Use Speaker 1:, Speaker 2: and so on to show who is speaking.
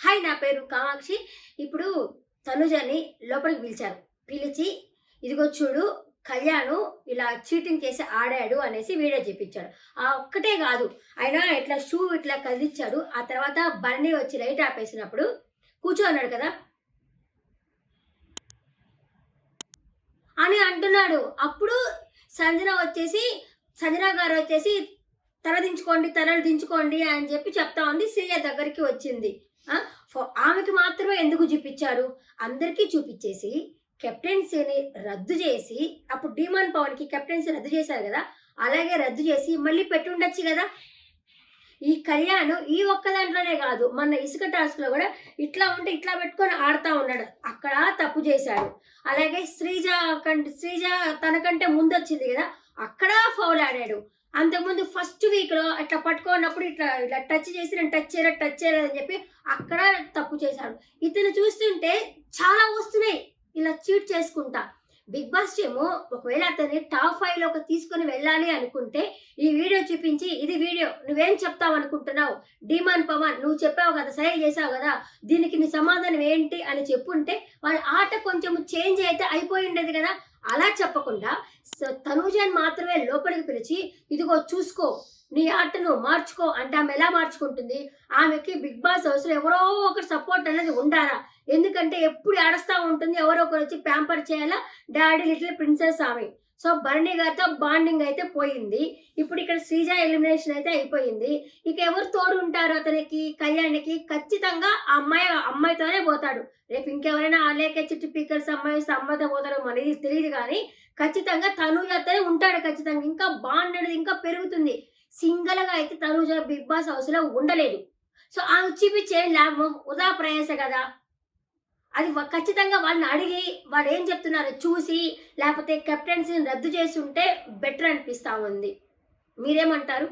Speaker 1: Hi, నా పేరు కామాక్షి. ఇప్పుడు తనుజని లోపలికి పిలిచారు. పిలిచి ఇదిగో చూడు, కళ్యాణు ఇలా చీటింగ్ చేసి ఆడాడు అనేసి వీడియో చూపించాడు. ఆ ఒక్కటే కాదు, ఆయన ఇట్లా షూ ఇట్లా కదిలిచ్చాడు. ఆ తర్వాత బన్నీ వచ్చి లైట్ ఆపేసినప్పుడు కూర్చోన్నాడు కదా అని అంటున్నాడు. అప్పుడు సంజన గారు వచ్చేసి తలలు దించుకోండి అని చెప్పి చెప్తా ఉంది. శ్రీయ దగ్గరికి వచ్చింది. ఆమెకి మాత్రమే ఎందుకు చూపించారు? అందరికీ చూపించేసి కెప్టెన్సీని రద్దు చేసి, అప్పుడు డీమాన్ పవన్ కి కెప్టెన్సీ రద్దు చేశారు కదా, అలాగే రద్దు చేసి మళ్ళీ పెట్టుండొచ్చు కదా. ఈ కళ్యాణ్ ఈ ఒక్క దాంట్లోనే కాదు, మన ఇసుక టాస్క్ లో కూడా ఇట్లా ఉంటే ఇట్లా పెట్టుకొని ఆడుతా ఉన్నాడు. అక్కడ తప్పు చేశాడు. అలాగే శ్రీజ తనకంటే ముందు వచ్చింది కదా, అక్కడ ఫౌల్ ఆడాడు. అంతకుముందు ఫస్ట్ వీక్ లో అట్లా పట్టుకున్నప్పుడు ఇట్లా ఇట్లా టచ్ చేసి నేను టచ్ చేయలేదని చెప్పి అక్కడ తప్పు చేశాడు. ఇతను చూస్తుంటే చాలా వస్తున్నాయి ఇలా చీట్ చేసుకుంటా. బిగ్ బాస్ టీము ఒకవేళ అతన్ని టాప్ 5 లోకి తీసుకుని వెళ్ళాలి అనుకుంటే ఈ వీడియో చూపించి, ఇది వీడియో, నువ్వేం చెప్తావు అనుకుంటున్నావు, డీమాన్ పవన్ నువ్వు చెప్పావు కదా, సరే చేసావు కదా, దీనికి నీ సమాధానం ఏంటి అని చెప్పుంటే వాళ్ళ ఆట కొంచెం చేంజ్ అయితే అయిపోయి ఉండేది కదా. అలా చెప్పకుండా తనూజని మాత్రమే లోపలికి పిలిచి ఇదిగో చూసుకో, నీ ఆటను మార్చుకో అంటే ఆమె ఎలా మార్చుకుంటుంది? ఆమెకి బిగ్ బాస్ హౌస్ లో ఎవరో ఒకరు సపోర్ట్ అనేది ఉండాలా? ఎందుకంటే ఎప్పుడు ఏడుస్తూ ఉంటుంది, ఎవరో ఒకరు వచ్చి ప్యాంపర్ చేయాలా. డాడీ లిటిల్ ప్రిన్సెస్ ఆమె. సో బర్నీ గారితో బాండింగ్ అయితే పోయింది. ఇప్పుడు ఇక్కడ శ్రీజ ఎలిమినేషన్ అయితే అయిపోయింది. ఇక ఎవరు తోడు ఉంటారు అతనికి, కళ్యాణ్కి? ఖచ్చితంగా ఆ అమ్మాయితోనే పోతాడు. రేపు ఇంకెవరైనా ఆలేకే చిట్టి పీకర్స్ అమ్మాయితో పోతారో మనకి తెలియదు, కానీ ఖచ్చితంగా తనూజతోనే ఉంటాడు. ఖచ్చితంగా ఇంకా బాండ్ అనేది ఇంకా పెరుగుతుంది. సింగిల్ గా అయితే తనూజ బిగ్ బాస్ హౌస్ లో ఉండలేదు. సో ఆమె చూపించే లాభం వృధా ప్రయాస కదా. అది ఖచ్చితంగా వాళ్ళని అడిగి వాళ్ళు ఏం చెప్తున్నారో చూసి, లేకపోతే కెప్టెన్సీని రద్దు చేసి ఉంటే బెటర్ అనిపిస్తా ఉంది. మీరేమంటారు?